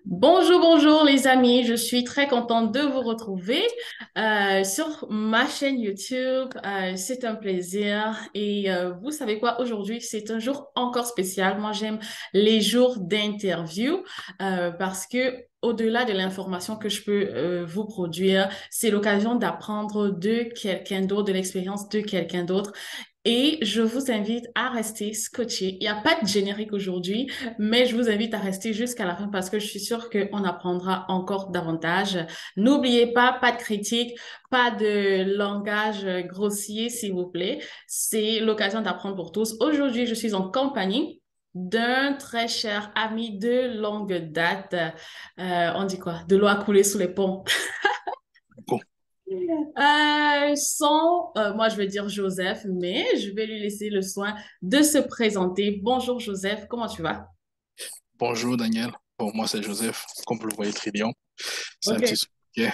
Bonjour, bonjour les amis, je suis très contente de vous retrouver sur ma chaîne YouTube. C'est un plaisir et vous savez quoi, aujourd'hui c'est un jour encore spécial. Moi j'aime les jours d'interview parce que au-delà de l'information que je peux vous produire, c'est l'occasion d'apprendre de quelqu'un d'autre, de l'expérience de quelqu'un d'autre. Et je vous invite à rester scotché. Il n'y a pas de générique aujourd'hui, mais je vous invite à rester jusqu'à la fin parce que je suis sûre qu'on apprendra encore davantage. N'oubliez pas, pas de critique, pas de langage grossier, s'il vous plaît. C'est l'occasion d'apprendre pour tous. Aujourd'hui, je suis en compagnie d'un très cher ami de longue date. On dit quoi? De l'eau a coulé sous les ponts. Bon, Moi, je vais dire Joseph, mais je vais lui laisser le soin de se présenter. Bonjour Joseph, comment tu vas? bonjour Daniel. Bon, moi c'est Joseph, comme vous le voyez très bien. C'est un Ok. petit soutien.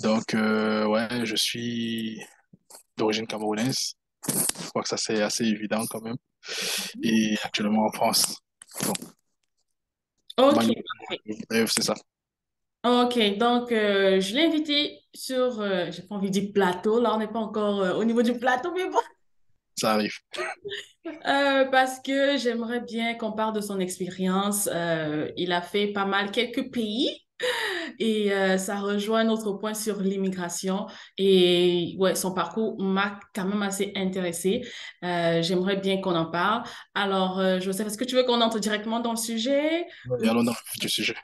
Donc, ouais, je suis d'origine camerounaise. Je crois que ça c'est assez évident quand même. Et actuellement en France. Bon, Ok, manière parfait. bref, c'est ça. Ok, donc je l'ai invité sur, j'ai pas envie de dire plateau, là on n'est pas encore au niveau du plateau, mais bon, Ça arrive. parce que j'aimerais bien qu'on parle de son expérience. Il a fait pas mal quelques pays et ça rejoint notre point sur l'immigration et ouais, son parcours m'a quand même assez intéressée. J'aimerais bien qu'on en parle. Alors, Joseph, est-ce que tu veux qu'on entre directement dans le sujet? Et allons dans le vif du sujet.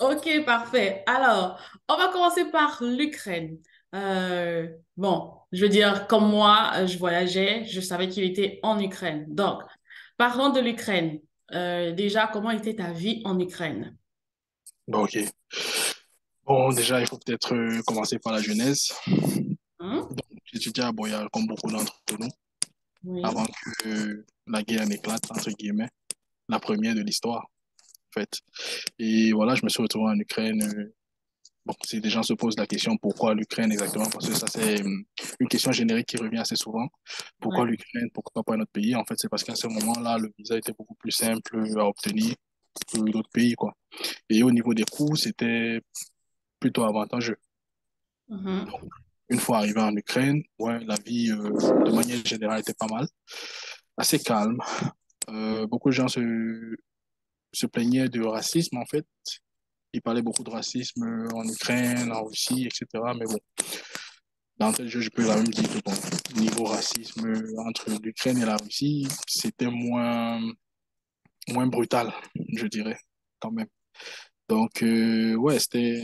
Ok, parfait. Alors, on va commencer par l'Ukraine. Bon, je veux dire, comme moi, je voyageais, je savais qu'il était en Ukraine. Donc, parlons de l'Ukraine. Déjà, comment était ta vie en Ukraine? Bon, ok. Bon, déjà, il faut peut-être commencer par la genèse. Hein? Donc, j'étudiais à Boyal, comme beaucoup d'entre nous, Oui. avant que la guerre n'éclate, entre guillemets, la première de l'histoire, en fait. Et voilà, je me suis retrouvé en Ukraine. Bon, si des gens se posent la question pourquoi l'Ukraine exactement, parce que ça c'est une question générique qui revient assez souvent. Pourquoi Ouais. l'Ukraine, pourquoi pas un autre pays? En fait, c'est parce qu'à ce moment-là, le visa était beaucoup plus simple à obtenir que d'autres pays, quoi. Et au niveau des coûts, c'était plutôt avantageux. Mhm. Donc, une fois arrivé en Ukraine, ouais, la vie de manière générale était pas mal, assez calme. Beaucoup de gens se plaignaient de racisme, en fait. Ils parlaient beaucoup de racisme en Ukraine, en Russie, etc. Mais bon, d'entrée de jeu, je peux quand même dire que bon, niveau racisme entre l'Ukraine et la Russie, c'était moins brutal, je dirais, quand même. Donc, ouais, c'était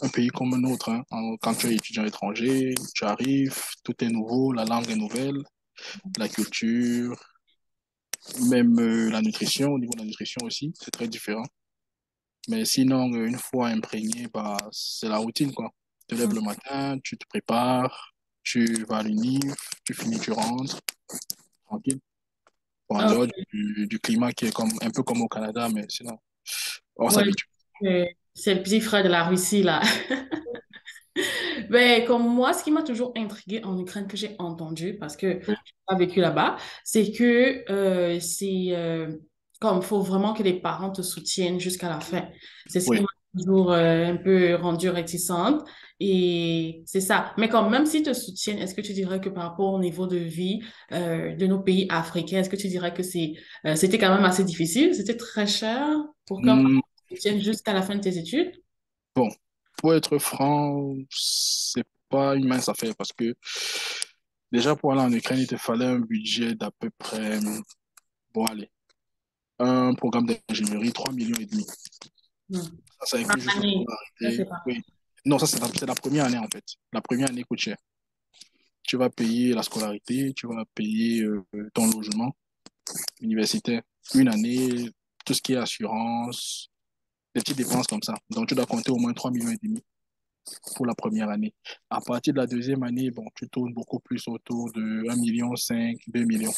un pays comme un autre, hein. Quand tu es étudiant étranger, tu arrives, tout est nouveau, la langue est nouvelle, la culture, même la nutrition, au niveau de la nutrition aussi, c'est très différent. Mais sinon, une fois imprégné, bah, c'est la routine, quoi. Tu te lèves le matin, tu te prépares, tu vas à l'UNIF, tu finis, tu rentres, tranquille. Bon, en Ok. dehors du climat qui est comme, un peu comme au Canada, mais sinon, on Ouais, s'habitue. c'est le petit frère de la Russie, là. Ben, comme moi, ce qui m'a toujours intrigué en Ukraine que j'ai entendu, parce que Oui, j'ai pas vécu là-bas, c'est que c'est comme faut vraiment que les parents te soutiennent jusqu'à la fin. C'est ce qui oui. m'a toujours un peu rendue réticente. Et c'est ça. Mais quand même s'ils te soutiennent, est-ce que tu dirais que par rapport au niveau de vie de nos pays africains, est-ce que tu dirais que c'était quand même assez difficile? C'était très cher pour qu'un Hmm, parent te soutienne jusqu'à la fin de tes études? bon, pour être franc, c'est pas une mince affaire parce que déjà pour aller en Ukraine, il te fallait un budget d'à peu près, bon, allez, un programme d'ingénierie, 3 millions et demi. Hmm. Ça Par inclut juste la année, je sais scolarité. pas. Oui. Non, ça, c'est la première année, en fait. La première année coûte cher. Tu vas payer la scolarité, tu vas payer ton logement universitaire. Une année, tout ce qui est assurance, des petites dépenses comme ça. Donc, tu dois compter au moins 3 millions et demi pour la première année. À partir de la deuxième année, bon, tu tournes beaucoup plus autour de 1,5 million, 2 millions.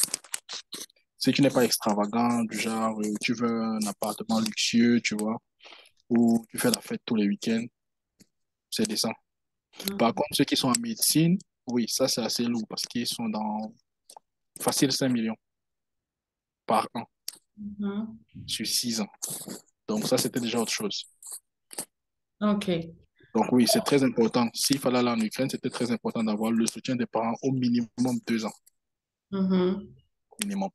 Si tu n'es pas extravagant, du genre, tu veux un appartement luxueux, tu vois, ou tu fais la fête tous les week-ends, c'est décent. Par contre, ceux qui sont en médecine, oui, ça c'est assez lourd parce qu'ils sont dans facile 5 millions par an Mhm. sur 6 ans. Donc ça, c'était déjà autre chose. OK. Donc oui, c'est très important. S'il fallait aller en Ukraine, c'était très important d'avoir le soutien des parents au minimum 2 ans. Mhm. Minimum.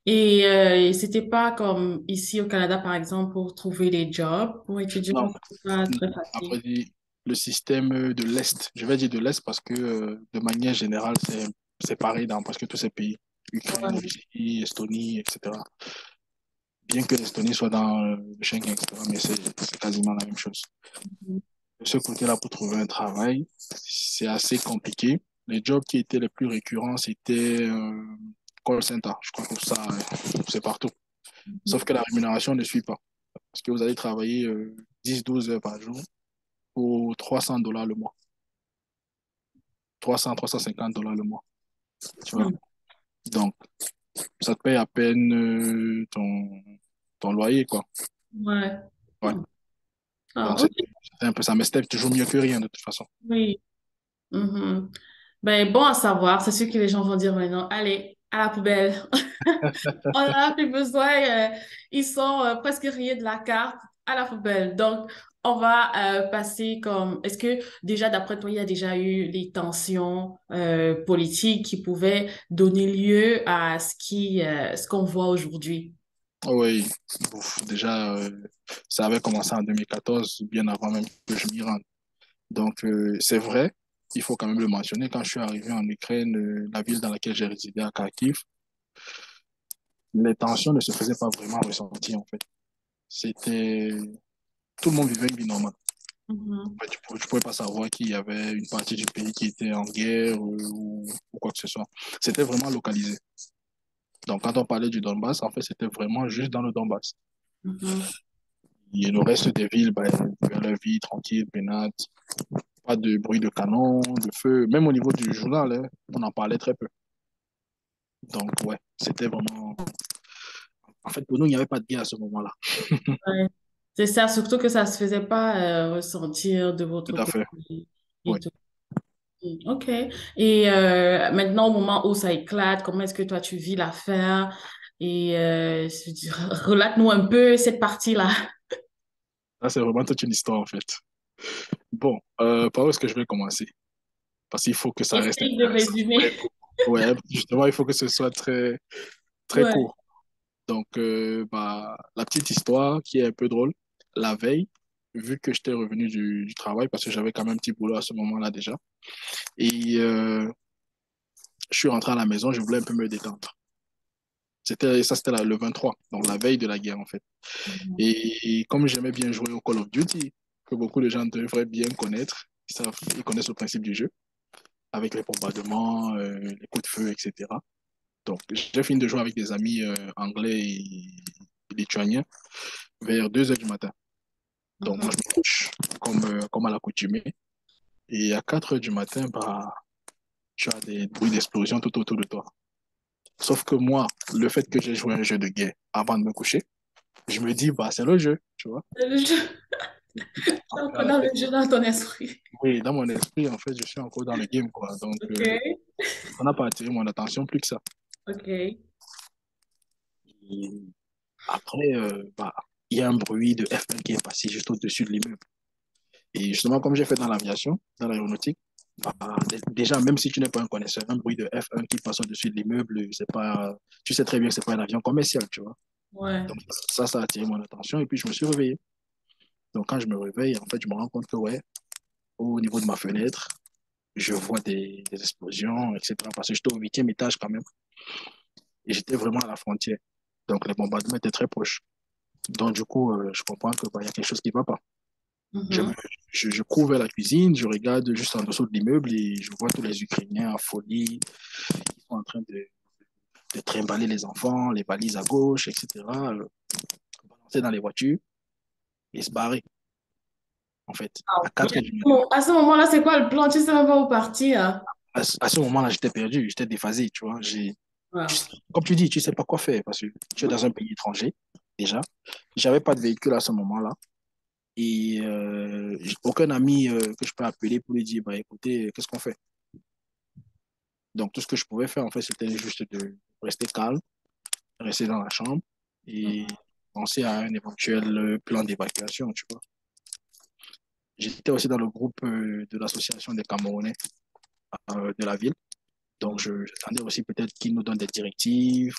Et c'était pas comme ici au Canada, par exemple, pour trouver des jobs pour Non, étudiants, c'est pas non. très À facile. vrai dire, le système de l'Est, je vais dire de l'Est parce que de manière générale, c'est pareil dans presque tous ces pays. Ukraine, Ouais. Russie, Estonie, etc. Bien que l'Estonie soit dans le Schengen, etc., mais c'est quasiment la même chose. De ce côté-là, pour trouver un travail, c'est assez compliqué. Les jobs qui étaient les plus récurrents, c'était call center. Je crois que ça, c'est partout. Sauf que la rémunération ne suit pas. Parce que vous allez travailler 10-12 heures par jour pour $300 le mois. 300-350 $ le mois. Tu vois? Mhm. Donc, ça te paye à peine ton loyer, quoi. Ouais. Ouais. Ah, Donc, ok. c'est un peu ça. Mais c'était toujours mieux que rien, de toute façon. Oui. Mhm. Ben, bon à savoir. C'est sûr que les gens vont dire maintenant, allez, à la poubelle. On n'a plus besoin. Ils sont presque rayés de la carte à la poubelle. Donc, on va passer comme... Est-ce que déjà, d'après toi, il y a déjà eu des tensions politiques qui pouvaient donner lieu à ce qu'on voit aujourd'hui? Oui, ouf, déjà, ça avait commencé en 2014, bien avant même que je m'y rende. Donc, c'est vrai, il faut quand même le mentionner. Quand je suis arrivé en Ukraine, la ville dans laquelle j'ai résidé, à Kharkiv, les tensions ne se faisaient pas vraiment ressentir, en fait. C'était... Tout le monde vivait une vie normale. Mhm. Ouais, tu pouvais pas savoir qu'il y avait une partie du pays qui était en guerre ou quoi que ce soit. C'était vraiment localisé. Donc, quand on parlait du Donbass, en fait, c'était vraiment juste dans le Donbass. Mhm. Et le reste des villes, ben, vivaient leur vie tranquille, peinade, pas de bruit de canon, de feu. Même au niveau du journal, hein, on en parlait très peu. Donc, ouais, c'était vraiment... En fait, pour nous, il n'y avait pas de guerre à ce moment-là. Ouais. C'est ça, surtout que ça se faisait pas ressentir de votre Tout à fait. côté Oui. et tout. OK. Et maintenant, au moment où ça éclate, comment est-ce que toi tu vis l'affaire? Et je veux dire, relate-nous un peu cette partie-là. Là, c'est vraiment toute une histoire, en fait. Bon, par où est-ce que je vais commencer? Parce qu'il faut que ça reste Essaye de intéressant. résumer. Ouais, justement, il faut que ce soit très, très Ouais. court. Donc, bah, la petite histoire qui est un peu drôle, la veille, vu que j'étais revenu du travail, parce que j'avais quand même un petit boulot à ce moment-là déjà, et je suis rentré à la maison, je voulais un peu me détendre. C'était le 23, donc la veille de la guerre en fait. Mhm. Et comme j'aimais bien jouer au Call of Duty, que beaucoup de gens devraient bien connaître, ils connaissent le principe du jeu, avec les bombardements, les coups de feu, etc. Donc, j'ai fini de jouer avec des amis anglais et lituaniens vers 2 heures du matin. Donc, moi, Mhm. je me couche comme à l'accoutumée. Et à 4 heures du matin, bah, tu as des bruits d'explosion tout autour de toi. Sauf que moi, le fait que j'ai joué à un jeu de guerre avant de me coucher, je me dis, bah, c'est le jeu, tu vois. Le jeu, En encore dans la dans le tête. jeu dans ton esprit. Oui, dans mon esprit, en fait, je suis encore dans le game, quoi. Donc, OK. ça n'a pas attiré mon attention plus que ça. OK. Et après, bah, il y a un bruit de F1 qui est passé juste au-dessus de l'immeuble. Et justement, comme j'ai fait dans l'aviation, dans l'aéronautique, bah, déjà, même si tu n'es pas un connaisseur, un bruit de F1 qui passe au-dessus de l'immeuble, c'est pas, tu sais très bien que c'est pas un avion commercial, tu vois. Ouais. Donc, ça a attiré mon attention et puis je me suis réveillé. Donc, quand je me réveille, en fait, je me rends compte que, ouais, au niveau de ma fenêtre, je vois des explosions, etc. Parce que j'étais au 8e étage quand même. Et j'étais vraiment à la frontière. Donc, les bombardements étaient très proches. Donc, du coup, je comprends que, bah, y a quelque chose qui ne va pas. Je, me, Mhm. je cours vers la cuisine, je regarde juste en dessous de l'immeuble et je vois tous les Ukrainiens en folie, qui sont en train de trimballer les enfants, les valises à gauche, etc., balancer dans les voitures et se barrer, en fait, à Mais 4 heures du matin. bon, à ce moment-là, c'est quoi le plan? Tu sais même pas où partir. À ce moment-là, j'étais perdu, j'étais déphasé, tu vois. Wow. Comme tu dis, tu sais pas quoi faire parce que tu es dans un pays étranger, déjà. J'avais pas de véhicule à ce moment-là. Et j'ai aucun ami que je peux appeler pour lui dire, bah, écoutez, qu'est-ce qu'on fait? Donc, tout ce que je pouvais faire, en fait, c'était juste de rester calme, rester dans la chambre et penser à un éventuel plan d'évacuation, tu vois. J'étais aussi dans le groupe de l'association des Camerounais de la ville. Donc, j'attendais aussi peut-être qu'ils nous donnent des directives,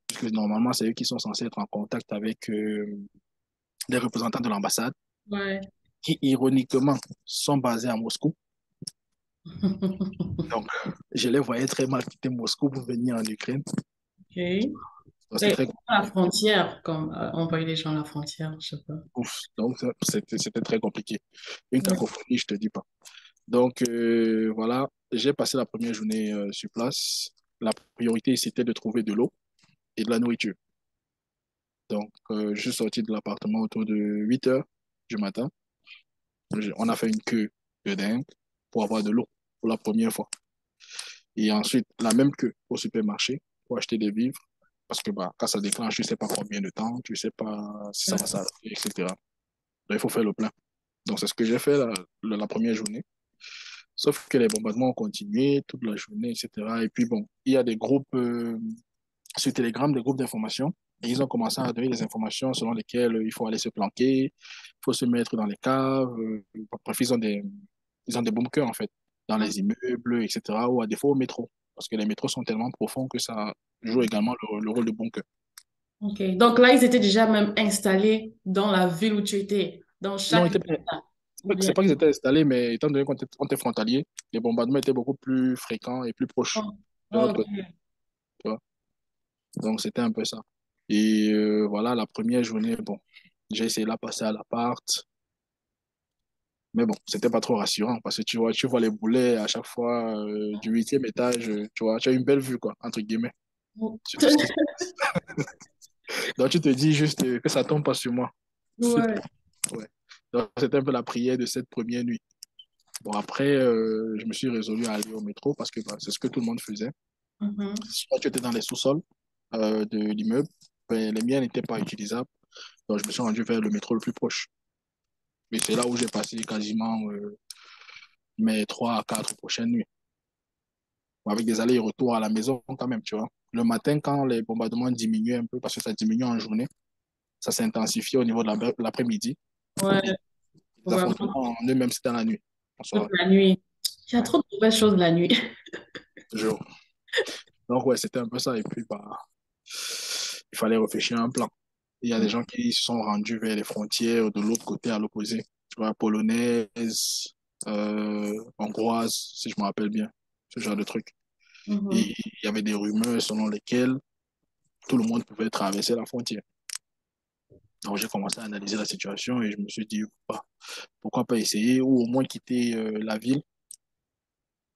puisque normalement, c'est eux qui sont censés être en contact avec les représentants de l'ambassade, Ouais. qui, ironiquement, sont basés à Moscou. Donc, je les voyais très mal quitter Moscou pour venir en Ukraine. OK. Donc, c'est Et très à la compliqué. frontière, comme envoyer les gens à la frontière, je sais pas. Ouf. Donc, c'était très compliqué. Une Ouais. cacophonie, je te dis pas. Donc, voilà, j'ai passé la première journée sur place. La priorité, c'était de trouver de l'eau et de la nourriture. Donc, je suis sorti de l'appartement autour de 8 heures du matin. On a fait une queue de dingue pour avoir de l'eau pour la première fois. Et ensuite, la même queue au supermarché pour acheter des vivres. Parce que bah, quand ça déclenche, tu ne sais pas combien de temps, tu ne sais pas si ça va s'arrêter, etc. Donc, il faut faire le plein. Donc, c'est ce que j'ai fait la première journée. Sauf que les bombardements ont continué toute la journée, etc. Et puis, bon, il y a des groupes sur Telegram, des groupes d'information. Et ils ont commencé à donner des informations selon lesquelles il faut aller se planquer, il faut se mettre dans les caves. Bref, ils ont des bunkers, en fait, dans les immeubles, etc. Ou à défaut au métro. Parce que les métros sont tellement profonds que ça joue également le rôle de bunker. OK. Donc là, ils étaient déjà même installés dans la ville où tu étais, dans Non, chaque village, ou c'est bien. pas qu'ils étaient installés, mais étant donné qu'on était frontalier, les bombardements étaient beaucoup plus fréquents et plus proches Oh, de notre OK. côté. Tu vois. Donc, c'était un peu ça. Et voilà, la première journée, bon, j'ai essayé de la passer à l'appart. Mais bon, c'était pas trop rassurant parce que tu vois les boulets à chaque fois du huitième étage, tu vois, tu as une belle vue, quoi, entre guillemets, sur tout ce qui se passe. Donc, tu te dis juste que ça tombe pas sur moi. C'est Ouais. tout. Ouais. Donc, c'était un peu la prière de cette première nuit. Bon, après, je me suis résolu à aller au métro parce que bah, c'est ce que tout le monde faisait. Mhm. Soit tu étais dans les sous-sols de l'immeuble, ben, les miens n'étaient pas utilisables. Donc, je me suis rendu vers le métro le plus proche. Et c'est là où j'ai passé quasiment mes 3 à 4 prochaines nuits. Avec des allers-retours à la maison quand même, tu vois. Le matin, quand les bombardements diminuaient un peu, parce que ça diminue en journée, ça s'intensifie au niveau de l'après-midi. Ouais, Et les affrontements vraiment, en eux-mêmes, c'était dans la nuit, en toute soirée. la nuit. Il y a Ouais, trop de mauvaises choses la nuit. jour. Donc, ouais, c'était un peu ça. Et puis, bah, il fallait réfléchir à un plan. Il y a des gens qui se sont rendus vers les frontières de l'autre côté, à l'opposé. Tu vois, polonaise, hongroise, si je me rappelle bien, ce genre de truc. Et Mhm. il y avait des rumeurs selon lesquelles tout le monde pouvait traverser la frontière. Donc, j'ai commencé à analyser la situation et je me suis dit, bah, pourquoi pas essayer ou au moins quitter la ville,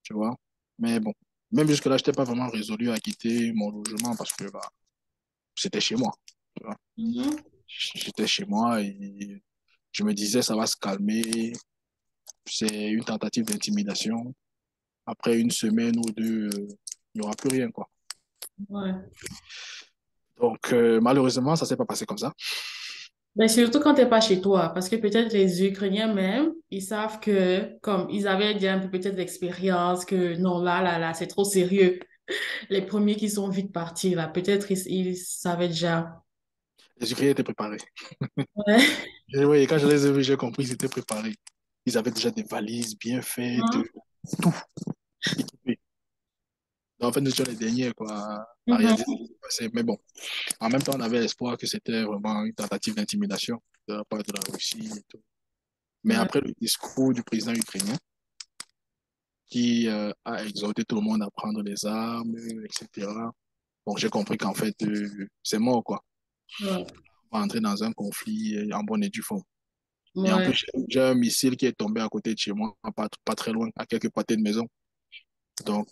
tu vois. Mais bon, même jusque-là, je n'étais pas vraiment résolu à quitter mon logement parce que bah, c'était chez moi, tu vois. Mhm. J'étais chez moi et je me disais, ça va se calmer. C'est une tentative d'intimidation. Après une semaine ou deux, il n'y aura plus rien, quoi. Ouais. Donc, malheureusement, ça ne s'est pas passé comme ça. Mais surtout quand t'es pas chez toi, parce que peut-être les Ukrainiens même, ils savent que, comme ils avaient déjà un peu peut-être d'expérience, que non, là, c'est trop sérieux. Les premiers qui sont vite partis, là, peut-être ils savaient déjà. Les Ukrainiens étaient préparés. Ouais. Et oui, quand je les ai vus, j'ai compris qu'ils étaient préparés. Ils avaient déjà des valises bien faites, Mhm. tout équipé. Donc, en fait, nous étions les derniers quoi, à réaliser ce Mhm. qui s'est passé. Mais bon, en même temps, on avait l'espoir que c'était vraiment une tentative d'intimidation de la part de la Russie et tout. Mais Ouais. après le discours du président ukrainien, qui a exhorté tout le monde à prendre des armes, etc. Bon, j'ai compris qu'en fait, c'est mort, quoi. Ouais. On va entrer dans un conflit en bonne et due forme. Et en Ouais. plus, j'ai un missile qui est tombé à côté de chez moi, pas très loin, à quelques pâtés de maison. Donc,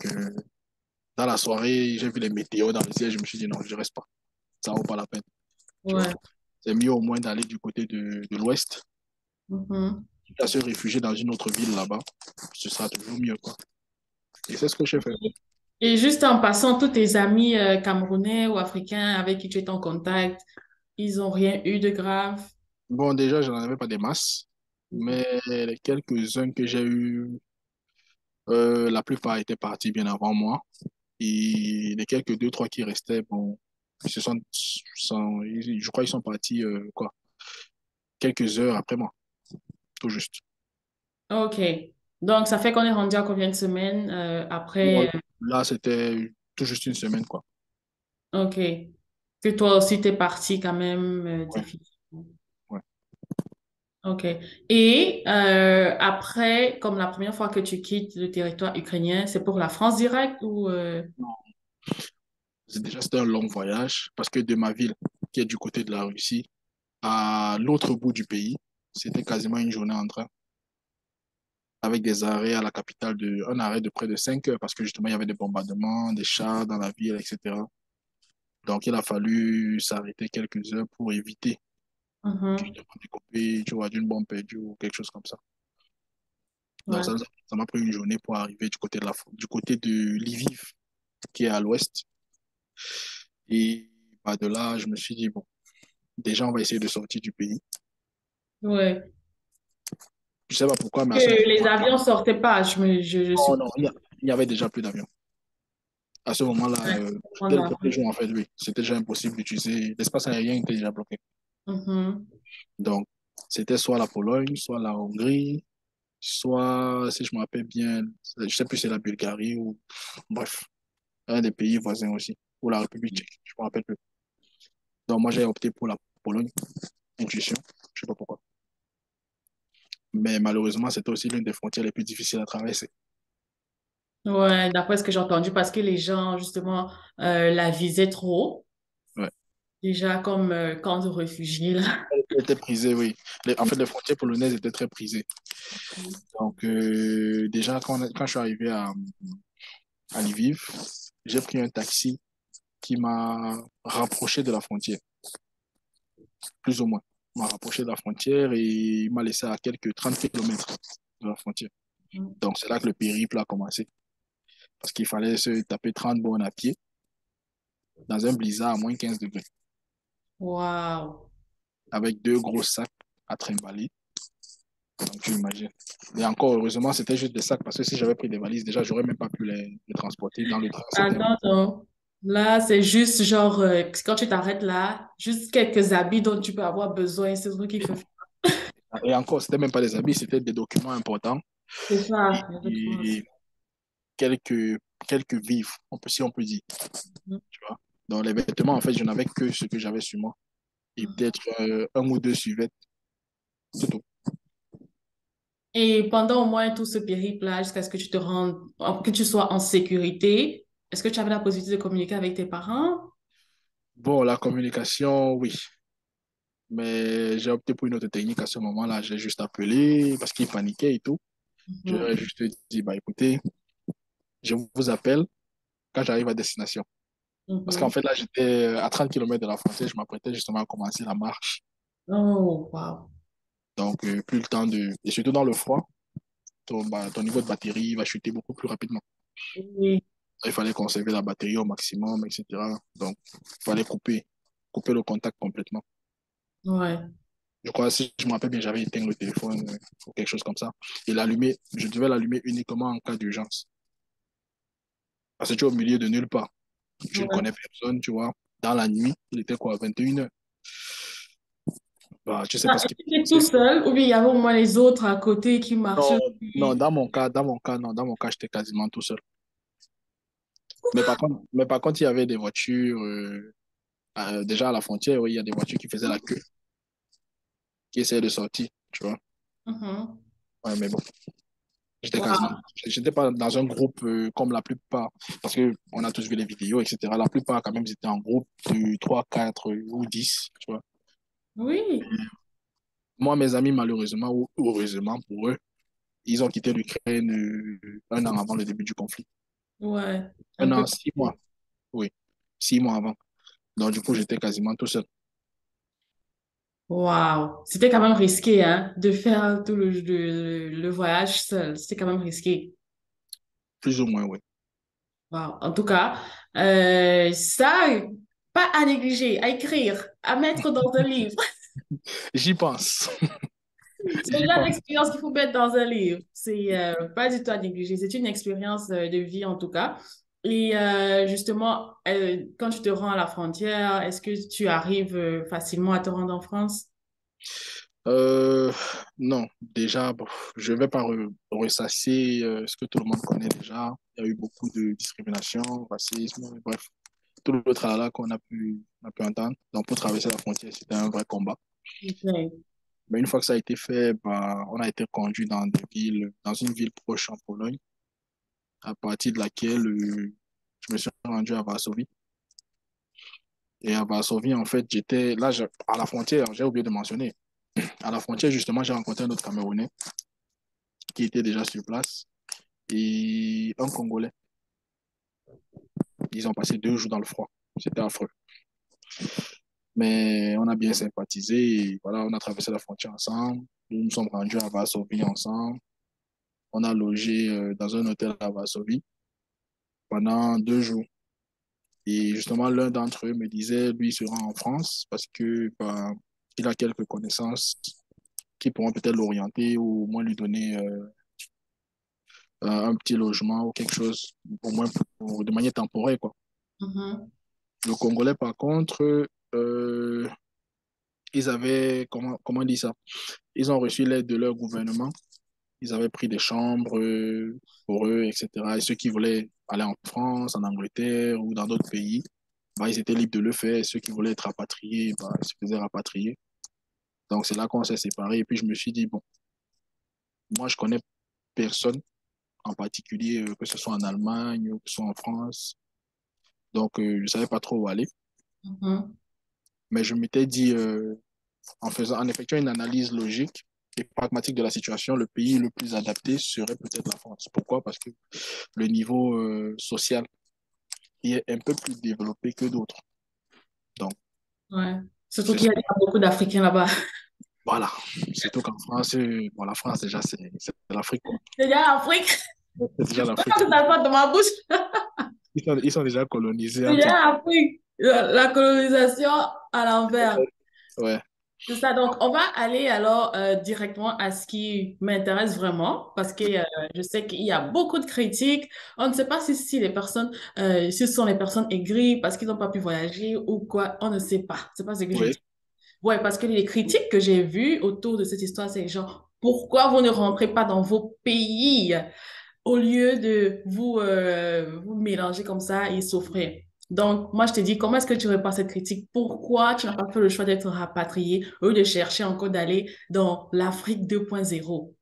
dans la soirée, j'ai vu les météos dans le ciel, je me suis dit non, je reste pas. Ça vaut pas la peine, tu vois. Ouais. C'est mieux au moins d'aller du côté de l'ouest, Mhm. à se réfugier dans une autre ville là-bas. Ce sera toujours mieux, quoi. Et c'est ce que j'ai fait. Et juste en passant, tous tes amis camerounais ou africains avec qui tu es en contact, ils ont rien eu de grave. Bon, déjà, je n'en avais pas des masses, mais les quelques-uns que j'ai eus, la plupart étaient partis bien avant moi. Et les quelques deux, trois qui restaient, bon, Je crois qu'ils sont partis, quoi, quelques heures après moi, tout juste. OK. Donc, ça fait qu'on est rendu à combien de semaines Bon, après? là, c'était tout juste une semaine, quoi. OK. Que toi aussi, t'es parti quand même Ouais, difficilement. ouais. OK. Et après, comme la première fois que tu quittes le territoire ukrainien, c'est pour la France direct ou... Déjà, c'était un long voyage parce que de ma ville, qui est du côté de la Russie, à l'autre bout du pays, c'était quasiment une journée en train, avec des arrêts à la capitale, un arrêt de près de 5 heures parce que justement, il y avait des bombardements, des chars dans la ville, etc. Donc, il a fallu s'arrêter quelques heures pour éviter Mhm. justement de couper, tu vois, d'une bombe perdue ou quelque chose comme ça. Donc, Ouais. ça m'a pris une journée pour arriver du côté de Lviv, qui est à l'ouest. Et bah, de là, je me suis dit, bon, déjà, on va essayer de sortir du pays. Ouais. Je sais pas pourquoi, mais Que à ce les moment-là, avions sortaient pas, je non, suppose. non, il y avait déjà plus d'avions. À ce moment-là, Ouais. dès le premier jour, en fait, oui, c'était déjà impossible d'utiliser. L'espace aérien était déjà bloqué. Mhm. Donc, c'était soit la Pologne, soit la Hongrie, soit, si je me rappelle bien, je sais plus si c'est la Bulgarie ou, bref, un des pays voisins aussi, ou la République tchèque, je me rappelle plus. Donc, moi, j'ai opté pour la Pologne, intuition, je sais pas pourquoi. Mais malheureusement, c'était aussi l'une des frontières les plus difficiles à traverser. Ouais, d'après ce que j'ai entendu, parce que les gens, justement, la visaient trop. Ouais. Déjà comme camp de réfugiés, là. Elle était prisée, oui. En fait, les frontières polonaises étaient très prisées. Donc, déjà, quand je suis arrivé à Lviv, j'ai pris un taxi qui m'a rapproché de la frontière, plus ou moins. Il m'a rapproché de la frontière et il m'a laissé à quelques 30 kilomètres de la frontière. Donc, c'est là que le périple a commencé. Parce qu'il fallait se taper 30 bornes à pied dans un blizzard à moins 15 degrés, Waouh. avec deux gros sacs à trimballer. Donc, tu imagines. Et encore, heureusement, c'était juste des sacs parce que si j'avais pris des valises, déjà, j'aurais même pas pu les transporter dans le train. C'était Attends, non. Là, c'est juste genre, quand tu t'arrêtes là, juste quelques habits dont tu peux avoir besoin, c'est ce qu'il faut faire. Et encore, c'était même pas des habits, c'était des documents importants C'est ça, et quelques, quelques vivres, si on peut dire, tu vois. Dans les vêtements, en fait, je n'avais que ce que j'avais sur moi et peut-être un ou deux survêtements, c'est tout. Et pendant au moins tout ce périple-là, jusqu'à ce que tu te rendes, que tu sois en sécurité, est-ce que tu avais la possibilité de communiquer avec tes parents? Bon, la communication, oui, mais j'ai opté pour une autre technique à ce moment-là. J'ai juste appelé parce qu'ils paniquaient et tout. Je leur Mhm, ai juste dit, bah écoutez, je vous appelle quand j'arrive à destination. Parce qu'en mhm. fait, là, j'étais à 30 kilomètres de la frontière, je m'apprêtais justement à commencer la marche. Oh, wow. Donc, plus le temps de... Et surtout dans le froid, ton niveau de batterie va chuter beaucoup plus rapidement. Oui, Il fallait conserver la batterie au maximum, etc. Donc, il fallait couper le contact complètement. ouais. Je crois, si je me rappelle bien, j'avais éteint le téléphone ou quelque chose comme ça. Et l'allumer, je devais l'allumer uniquement en cas d'urgence. Parce que tu es au milieu de nulle part. Je ne Ouais. connais personne, tu vois. Dans la nuit, il était quoi, 21 heures. Bah, tu sais pas Ah, ce qui peut tu étais se tout passer. seul ou bien il y avait au moins les autres à côté qui Non, marchaient non, aussi? non, dans mon cas, j'étais quasiment tout seul. Mais par contre, il y avait des voitures, déjà à la frontière, oui, il y a des voitures qui faisaient la queue, qui essayaient de sortir, tu vois. Mhm. Ouais, mais bon, j'étais quasiment, Wow. j'étais pas dans un groupe comme la plupart, parce que on a tous vu les vidéos, etc. La plupart, quand même, ils étaient en groupe de 3 4 ou 10 tu vois. Oui, Moi, mes amis, malheureusement ou heureusement pour eux, ils ont quitté l'Ukraine un an avant le début du conflit. ouais, un Un peu. an, 6 mois, oui, 6 mois avant. Donc, du coup, j'étais quasiment tout seul, Wow. C'était quand même risqué, hein, de faire tout le voyage seul. C'était quand même risqué. plus ou moins, oui. Wow. En tout cas, ça, pas à négliger, à écrire, à mettre dans un livre. J'y pense, C'est le j'y genre pense. d'expérience qu'il faut mettre dans un livre. C'est pas du tout à négliger. C'est une expérience de vie, en tout cas. Et justement, quand tu te rends à la frontière, est-ce que tu arrives facilement à te rendre en France? Euh, non, déjà, bon, je ne vais pas ressasser ce que tout le monde connaît déjà. Il y a eu beaucoup de discrimination, racisme, bref, tout le tralala on a pu entendre. Donc, pour traverser la frontière, c'était un vrai combat. Ok. Mais une fois que ça a été fait, bah, on a été conduit dans des villes, dans une ville proche en Pologne, à partir de laquelle je me suis rendu à Varsovie. Et à Varsovie, en fait, j'étais là, à la frontière, j'ai oublié de mentionner. À la frontière, justement, j'ai rencontré un autre Camerounais qui était déjà sur place et un Congolais. Ils ont passé 2 jours dans le froid. C'était affreux. Mais on a bien sympathisé et voilà, on a traversé la frontière ensemble. Nous nous sommes rendus à Varsovie ensemble. On a logé dans un hôtel à Varsovie pendant 2 jours. Et justement, l'un d'entre eux me disait, lui, il sera en France parce que bah, il a quelques connaissances qui pourront peut-être l'orienter ou au moins lui donner un petit logement ou quelque chose, au moins de manière temporaire, quoi. Mhm. Le Congolais, par contre, ils avaient, comment on dit ça? Ils ont reçu l'aide de leur gouvernement. Ils avaient pris des chambres pour eux, etc. Et ceux qui voulaient aller en France, en Angleterre ou dans d'autres pays, bah, ils étaient libres de le faire. Et ceux qui voulaient être rapatriés, bah, ils se faisaient rapatrier. Donc, c'est là qu'on s'est séparés. Et puis, je me suis dit, bon, moi, je connais personne en particulier, que ce soit en Allemagne ou que ce soit en France. Donc, je ne savais pas trop où aller. Mhm. Mais je m'étais dit, en effectuant une analyse logique et pragmatique de la situation, le pays le plus adapté serait peut-être la France. Pourquoi? Parce que le niveau social y est un peu plus développé que d'autres. Donc, Ouais. Surtout c'est qu'il ce y a que, beaucoup d'Africains là-bas. voilà. Surtout qu'en France, bon, la France, déjà, c'est l'Afrique, quoi. C'est déjà l'Afrique. C'est déjà Je l'Afrique. pas que ça sorte de ma bouche. Ils sont déjà colonisés, C'est entre déjà guillemets. l'Afrique. La colonisation à l'envers. Ouais, C'est ça, donc on va aller alors directement à ce qui m'intéresse vraiment, parce que je sais qu'il y a beaucoup de critiques. On ne sait pas si les personnes, si ce sont les personnes aigries parce qu'ils n'ont pas pu voyager ou quoi, on ne sait pas. C'est pas ce que je oui, dis. Ouais, parce que les critiques que j'ai vues autour de cette histoire, c'est genre, pourquoi vous ne rentrez pas dans vos pays? Au lieu de vous mélanger comme ça et souffrir. Donc, moi, je te dis, comment est-ce que tu réponds à cette critique? Pourquoi tu n'as pas fait le choix d'être rapatrié au lieu de chercher encore d'aller dans l'Afrique 2.0?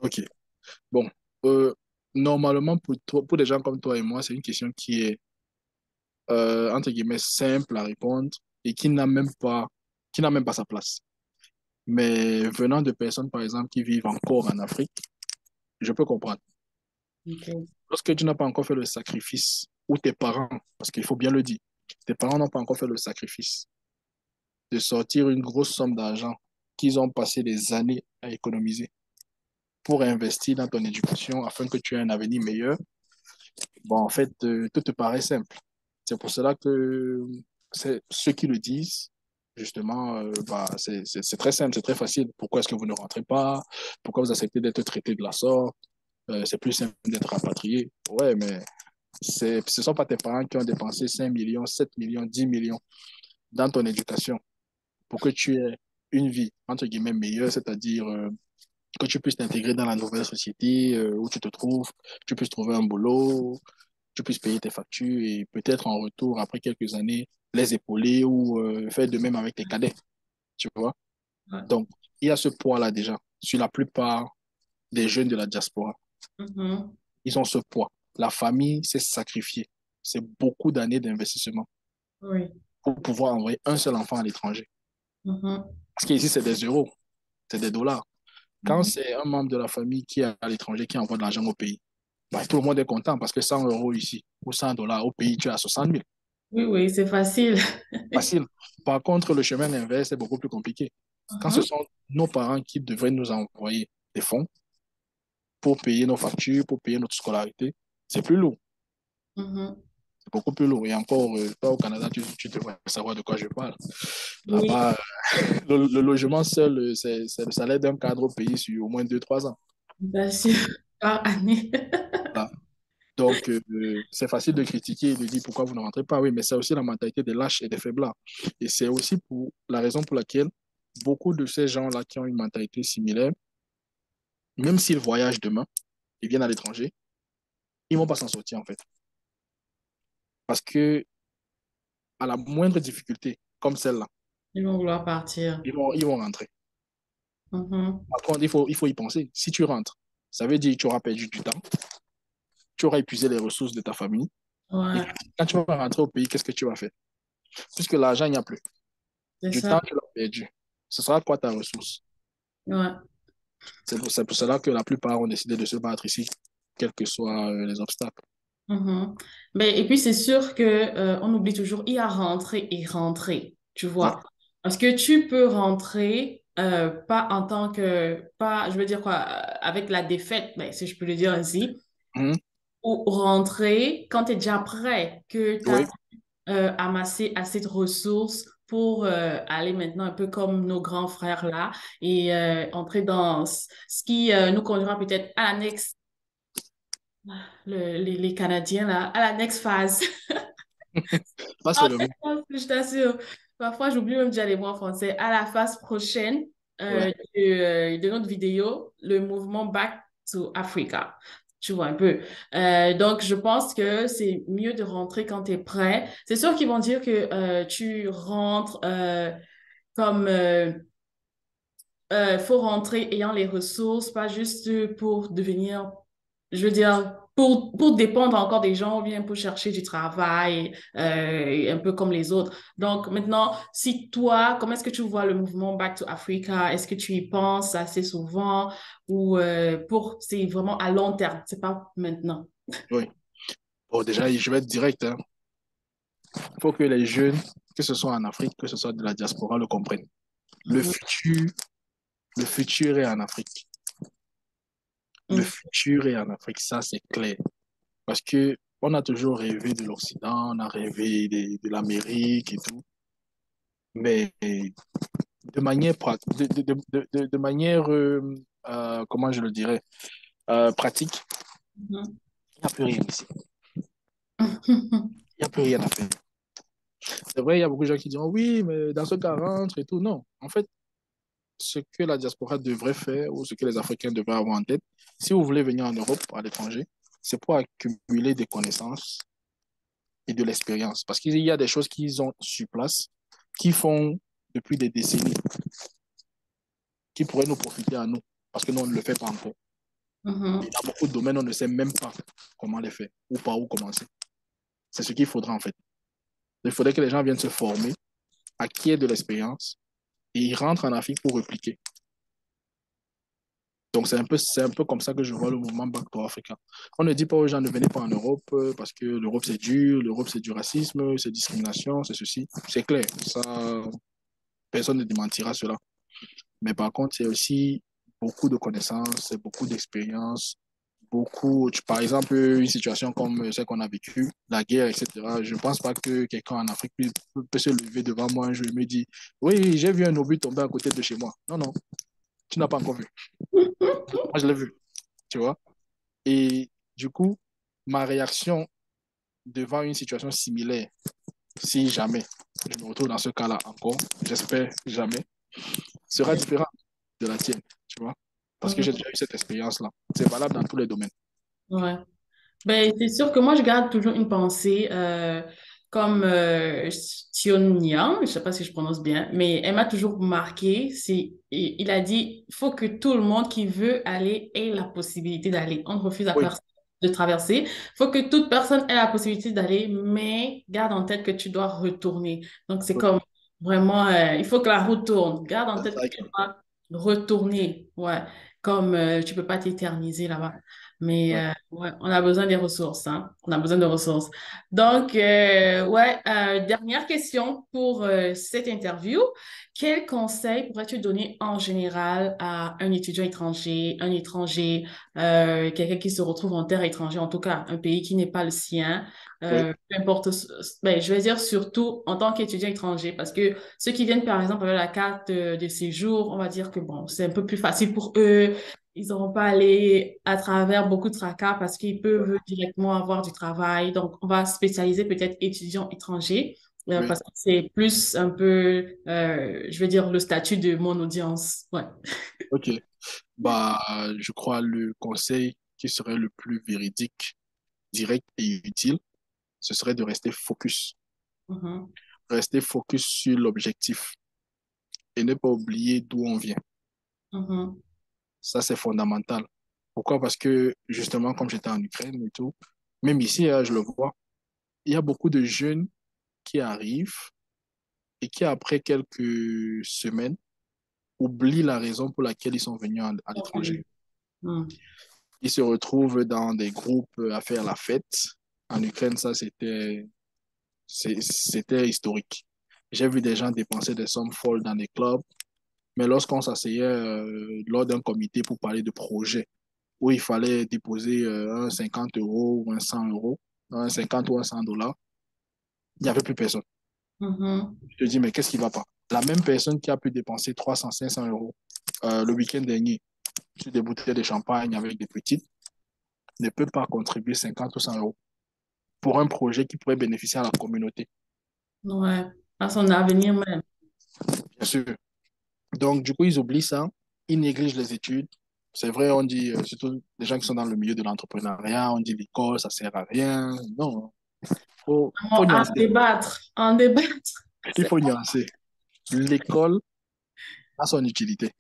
ok. Bon, euh, normalement, pour des gens comme toi et moi, c'est une question qui est, entre guillemets, simple à répondre et qui n'a même pas sa place. Mais venant de personnes, par exemple, qui vivent encore en Afrique, je peux comprendre. Ok. Lorsque tu n'as pas encore fait le sacrifice, ou tes parents, parce qu'il faut bien le dire, tes parents n'ont pas encore fait le sacrifice de sortir une grosse somme d'argent qu'ils ont passé des années à économiser pour investir dans ton éducation afin que tu aies un avenir meilleur, bon, en fait, tout te paraît simple. C'est pour cela que c'est ceux qui le disent, justement, bah, c'est très simple, c'est très facile. Pourquoi est-ce que vous ne rentrez pas? Pourquoi vous acceptez d'être traité de la sorte? C'est plus simple d'être rapatrié. Ouais, mais ce ne sont pas tes parents qui ont dépensé 5 millions, 7 millions, 10 millions dans ton éducation pour que tu aies une vie, entre guillemets, meilleure, c'est-à-dire que tu puisses t'intégrer dans la nouvelle société où tu te trouves, tu puisses trouver un boulot, tu puisses payer tes factures et peut-être en retour, après quelques années, les épauler ou faire de même avec tes cadets, tu vois. Ouais. Donc, il y a ce poids-là déjà sur la plupart des jeunes de la diaspora. Mhm. Ils ont ce poids. La famille s'est sacrifiée. C'est beaucoup d'années d'investissement Oui. pour pouvoir envoyer un seul enfant à l'étranger. Mhm. Parce qu'ici, c'est des euros, c'est des dollars. Quand Mhm. c'est un membre de la famille qui est à l'étranger qui envoie de l'argent au pays, bah, tout le monde est content parce que 100 euros ici ou 100 dollars au pays, tu as 60 000. Oui, oui, c'est facile. Facile. Par contre, le chemin inverse est beaucoup plus compliqué. Quand ce Mhm. sont nos parents qui devraient nous envoyer des fonds pour payer nos factures, pour payer notre scolarité, c'est plus lourd. Mhm. C'est beaucoup plus lourd. Et encore, toi au Canada, tu devrais savoir de quoi je parle. Oui, Là-bas, le logement seul, c'est le salaire d'un cadre au pays sur au moins 2 3 ans. bien sûr. Par année. Voilà. Donc, c'est facile de critiquer et de dire pourquoi vous ne rentrez pas. Oui, mais c'est aussi la mentalité des lâches et des faiblards. Et c'est aussi pour la raison pour laquelle beaucoup de ces gens-là qui ont une mentalité similaire, même s'ils voyagent demain, ils viennent à l'étranger, ils ne vont pas s'en sortir en fait. Parce que à la moindre difficulté, comme celle-là, Ils vont vouloir partir. ils vont rentrer. Mhm. Par contre, il faut y penser. Si tu rentres, ça veut dire que tu auras perdu du temps, tu auras épuisé les ressources de ta famille. Et Ouais, quand tu vas rentrer au pays, qu'est-ce que tu vas faire? Puisque l'argent, il n'y a plus. c'est Du ça. temps, tu l'as perdu. Ce sera quoi ta ressource? Ouais. C'est pour cela que la plupart ont décidé de se battre ici, quels que soient les obstacles. Mhm. Ben, et puis, c'est sûr que, on oublie toujours, il y a rentrer et rentrer, tu Ouais. vois. Parce que tu peux rentrer, pas en tant que, pas, je veux dire quoi, avec la défaite, ben, si je peux le dire ainsi, Mhm. ou rentrer quand tu es déjà prêt, que tu as Oui, amassé assez de ressources pour aller maintenant un peu comme nos grands frères là et entrer dans ce qui nous conduira peut-être à la next, les Canadiens là, à la next phase. ça c'est Ah, le mot. je t'assure. Parfois, j'oublie même déjà les mots en français. À la phase prochaine Ouais. de notre vidéo, le mouvement Back to Africa. Tu vois un peu. Donc, je pense que c'est mieux de rentrer quand tu es prêt. C'est sûr qu'ils vont dire que tu rentres comme faut rentrer ayant les ressources, pas juste pour devenir, je veux dire, pour dépendre encore des gens ou bien pour chercher du travail, un peu comme les autres. Donc maintenant, si toi, comment est-ce que tu vois le mouvement Back to Africa? Est-ce que tu y penses assez souvent ou c'est vraiment à long terme, c'est pas maintenant? Oui. Bon, déjà, je vais être direct, hein. Il faut que les jeunes, que ce soit en Afrique, que ce soit de la diaspora, le comprennent. Le Mhm. futur, le futur est en Afrique. Le Mhm. futur est en Afrique, ça c'est clair. Parce que on a toujours rêvé de l'Occident, on a rêvé de l'Amérique et tout. Mais de manière, de manière comment je le dirais, pratique, Mhm. il n'y a plus rien ici. Il n'y a plus rien à faire. C'est vrai, il y a beaucoup de gens qui disent oui, mais dans ce cas, rentre et tout. Non, en fait, ce que la diaspora devrait faire ou ce que les Africains devraient avoir en tête, si vous voulez venir en Europe, à l'étranger, c'est pour accumuler des connaissances et de l'expérience. Parce qu'il y a des choses qu'ils ont sur place, qui font depuis des décennies, qui pourraient nous profiter à nous, parce que nous, on ne le fait pas encore. Et Mhm. dans beaucoup de domaines, on ne sait même pas comment les faire ou par où commencer. C'est ce qu'il faudra en fait. Il faudrait que les gens viennent se former, acquièrent de l'expérience et ils rentrent en Afrique pour répliquer. Donc, c'est un peu comme ça que je vois le mouvement Back to Africa. On ne dit pas aux gens ne venez pas en Europe parce que l'Europe c'est dur, l'Europe c'est du racisme, c'est discrimination, c'est ceci. C'est clair, ça, personne ne démentira cela. Mais par contre, c'est aussi beaucoup de connaissances, beaucoup d'expérience, beaucoup, par exemple, une situation comme celle qu'on a vécue, la guerre, etc. Je ne pense pas que quelqu'un en Afrique peut se lever devant moi un jour et me dire, oui, j'ai vu un obus tomber à côté de chez moi. Non, non, tu n'as pas encore vu. Moi, je l'ai vu, tu vois. Et du coup, ma réaction devant une situation similaire, si jamais je me retrouve dans ce cas-là encore, j'espère jamais, sera différente de la tienne, tu vois. Parce que j'ai Mhm. déjà eu cette expérience-là. C'est valable dans tous les domaines. Ouais. Ben, c'est sûr que moi, je garde toujours une pensée comme Sion Yang, je sais pas si je prononce bien, mais elle m'a toujours marqué. Il a dit, il faut que tout le monde qui veut aller ait la possibilité d'aller. On refuse à Oui, personne de traverser. Il faut que toute personne ait la possibilité d'aller, mais garde en tête que tu dois retourner. Donc, c'est oui. comme vraiment, il faut que la route tourne. Garde en C'est tête ça, que tu dois retourner. Ouais, comme tu peux pas t'éterniser là-bas. Mais ouais. ouais, on a besoin des ressources, hein. On a besoin de ressources. Donc, ouais, dernière question pour cette interview. Quel conseil pourrais-tu donner en général à un étudiant étranger, un étranger, quelqu'un qui se retrouve en terre étrangère, en tout cas, un pays qui n'est pas le sien, Oui, peu importe, ben, je vais dire surtout en tant qu'étudiant étranger, parce que ceux qui viennent, par exemple, avec la carte de séjour, on va dire que bon, c'est un peu plus facile pour eux ils n'auront pas à aller à travers beaucoup de tracas parce qu'ils peuvent directement avoir du travail. Donc, on va spécialiser peut-être étudiants étrangers Oui, parce que c'est plus un peu, je veux dire, le statut de mon audience. Ouais. ok. Bah, je crois le conseil qui serait le plus véridique, direct et utile, ce serait de rester focus. Mhm, Rester focus sur l'objectif et ne pas oublier d'où on vient. mhm, Ça, c'est fondamental. Pourquoi? Parce que justement, comme j'étais en Ukraine et tout, même ici, je le vois, il y a beaucoup de jeunes qui arrivent et qui, après quelques semaines, oublient la raison pour laquelle ils sont venus à l'étranger. mhm, mhm. Ils se retrouvent dans des groupes à faire la fête. En Ukraine, ça, c'était historique. J'ai vu des gens dépenser des sommes folles dans des clubs, mais lorsqu'on s'asseyait lors d'un comité pour parler de projet, où il fallait déposer un 50 euros ou un 100 euros, un 50 ou un 100 dollars, il n'y avait plus personne. Mhm. Je te dis, mais qu'est-ce qui ne va pas? La même personne qui a pu dépenser 300, 500 euros le week-end dernier sur des bouteilles de champagne avec des petites ne peut pas contribuer 50 ou 100 euros pour un projet qui pourrait bénéficier à la communauté, Ouais, à son avenir même. bien sûr. Donc, du coup, ils oublient ça, ils négligent les études. C'est vrai, on dit, surtout les gens qui sont dans le milieu de l'entrepreneuriat, on dit l'école, ça sert à rien. Non, faut En nuancer. débattre, en débattre. Il faut nuancer. L'école a son utilité.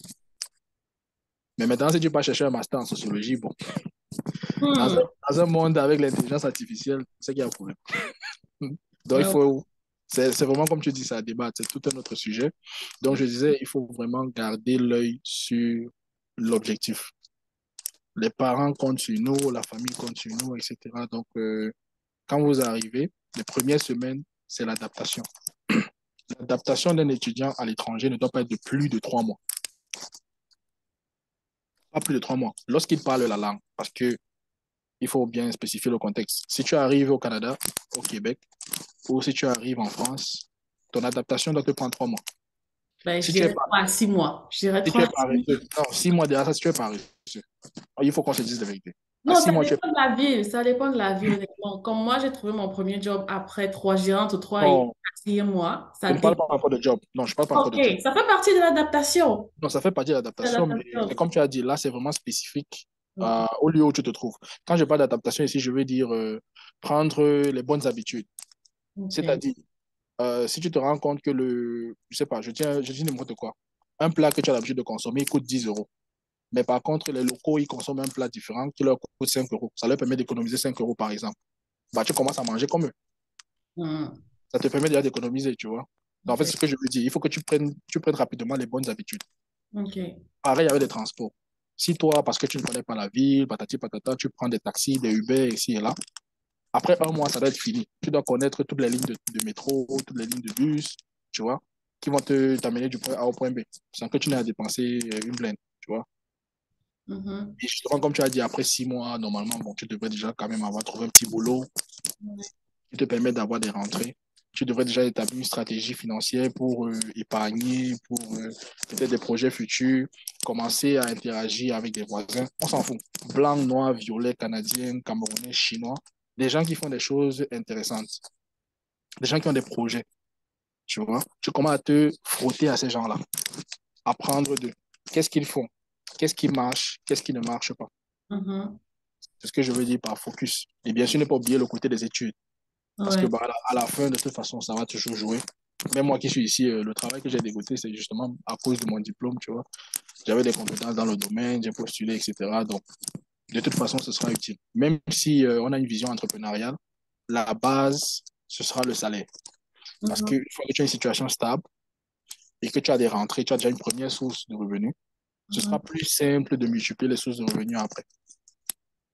Mais maintenant, si tu pars chercher un master en sociologie, bon, dans un, Hmm. dans un monde avec l'intelligence artificielle, c'est qu'il y a un problème. Donc, il Ouais. faut, c'est vraiment comme tu dis, ça à débattre, c'est tout un autre sujet. Donc, je disais, il faut vraiment garder l'œil sur l'objectif. Les parents comptent sur nous, la famille compte sur nous, etc. Donc, quand vous arrivez, les premières semaines, c'est l'adaptation. L'adaptation d'un étudiant à l'étranger ne doit pas être de plus de 3 mois. Pas plus de 3 mois. Lorsqu'il parle la langue, parce que il faut bien spécifier le contexte. Si tu arrives au Canada, au Québec, ou si tu arrives en France, ton adaptation doit te prendre 3 mois. Ben, je Si tu es, dirais 3 à 6 mois. Je dirais si tu trois es à six paresseux, mois. non, 6 mois derrière ça, si tu es paresseux, il faut qu'on se dise la vérité. À Non, six ça mois, tu es... dépend de la ville. Ça dépend de la ville, honnêtement. Comme moi, j'ai trouvé mon premier job après je dirais entre 3 et 4 mois. Ça Je ne parle dépend. pas encore de job. Non, je ne parle pas encore OK, de job. ça fait partie de l'adaptation. Non, ça fait partie de l'adaptation, mais c'est L'adaptation. comme tu as dit, là, c'est vraiment spécifique OK. au lieu où tu te trouves. Quand je parle d'adaptation ici, je veux dire prendre les bonnes habitudes. OK. C'est-à-dire, si tu te rends compte que je sais pas, je dis n'importe quoi. Un plat que tu as l'habitude de consommer, il coûte 10 euros. Mais par contre, les locaux, ils consomment un plat différent qui leur coûte 5 euros. Ça leur permet d'économiser 5 euros, par exemple. Bah, tu commences à manger comme eux. Hmm. Ça te permet déjà d'économiser, tu vois. Donc, en fait, OK. c'est ce que je veux dire. Il faut que tu prennes rapidement les bonnes habitudes. OK. Pareil avec les transports. Si toi, parce que tu ne connais pas la ville, patati patata, tu prends des taxis, des Uber ici et là, après un mois, ça doit être fini. Tu dois connaître toutes les lignes de métro, toutes les lignes de bus, tu vois, qui vont t'amener du point A au point B, sans que tu n'aies à dépenser une blinde, tu vois. Mhm. Et justement, comme tu as dit, après 6 mois, normalement, bon, tu devrais déjà quand même avoir trouvé un petit boulot Ouais. qui te permet d'avoir des rentrées. Tu devrais déjà établir une stratégie financière pour épargner, pour peut-être des projets futurs, commencer à interagir avec des voisins. On s'en fout. Blanc, noir, violet, canadien, camerounais, chinois. Des gens qui font des choses intéressantes. Des gens qui ont des projets, tu vois. Tu commences à te frotter à ces gens-là. Apprendre d'eux. Qu'est-ce qu'ils font? Qu'est-ce qui marche? Qu'est-ce qui ne marche pas? Mhm. C'est ce que je veux dire par focus. Et bien sûr, ne pas oublier le côté des études. Parce que Ouais. bah, à la fin, de toute façon, ça va toujours jouer. Même moi qui suis ici, le travail que j'ai dégoté, c'est justement à cause de mon diplôme, tu vois. J'avais des compétences dans le domaine, j'ai postulé, etc. Donc, de toute façon, ce sera utile. Même si on a une vision entrepreneuriale, la base, ce sera le salaire. Parce Mhm. qu'une fois que tu as une situation stable et que tu as des rentrées, tu as déjà une première source de revenus, ce Mhm. sera plus simple de multiplier les sources de revenus après.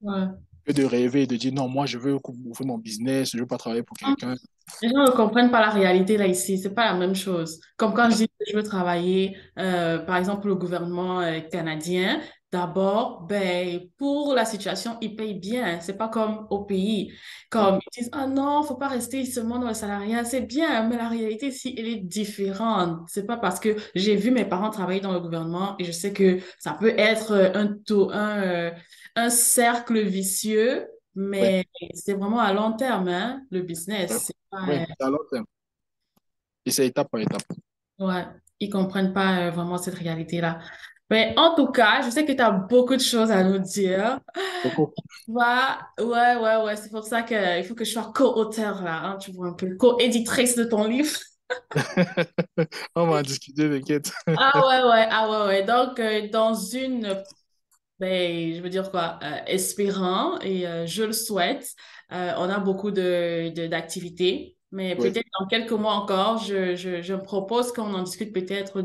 Ouais. Que de rêver et de dire non, moi, je veux ouvrir mon business, je ne veux pas travailler pour quelqu'un. Les gens ne comprennent pas la réalité là ici. C'est pas la même chose. Comme quand je dis je veux travailler, par exemple, le gouvernement canadien, d'abord, ben, pour la situation, ils payent bien. C'est pas comme au pays. Ouais, Comme ils disent, ah non, faut pas rester seulement dans le salariat. C'est bien, mais la réalité ici, elle est différente. C'est pas parce que j'ai vu mes parents travailler dans le gouvernement et je sais que ça peut être un cercle vicieux, ouais, mais c'est vraiment à long terme, hein, le ouais, business. C'est pas, ouais, c'est à long terme. Et c'est étape par étape. ouais, ils comprennent pas vraiment cette réalité-là. Mais en tout cas, je sais que tu as beaucoup de choses à nous dire. Beaucoup. Ouais, c'est pour ça qu'il faut que je sois co-auteur là, hein, tu vois un peu, co-éditrice de ton livre. On va en discuter, t'inquiète. Ah ouais. Donc, dans une, ben, je veux dire quoi, espérant, et je le souhaite, on a beaucoup d'activités, mais Oui, peut-être dans quelques mois encore, je me propose qu'on en discute peut-être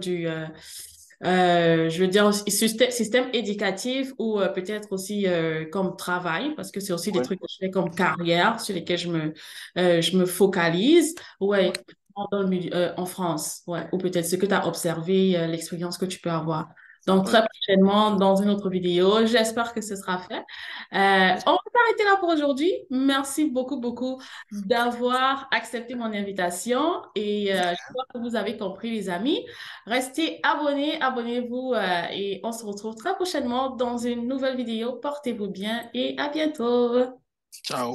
je veux dire, système éducatif ou peut-être aussi comme travail, parce que c'est aussi des oui, trucs que je fais comme carrière sur lesquels je me focalise. Ouais, dans le en France, ouais, ou peut-être ce que tu as observé, l'expérience que tu peux avoir. Donc, oui. très prochainement, dans une autre vidéo, j'espère que ce sera fait. On va s'arrêter là pour aujourd'hui. Merci beaucoup d'avoir accepté mon invitation et j'espère que vous avez compris, les amis. Restez abonnés, abonnez-vous et on se retrouve très prochainement dans une nouvelle vidéo. Portez-vous bien et à bientôt. Ciao.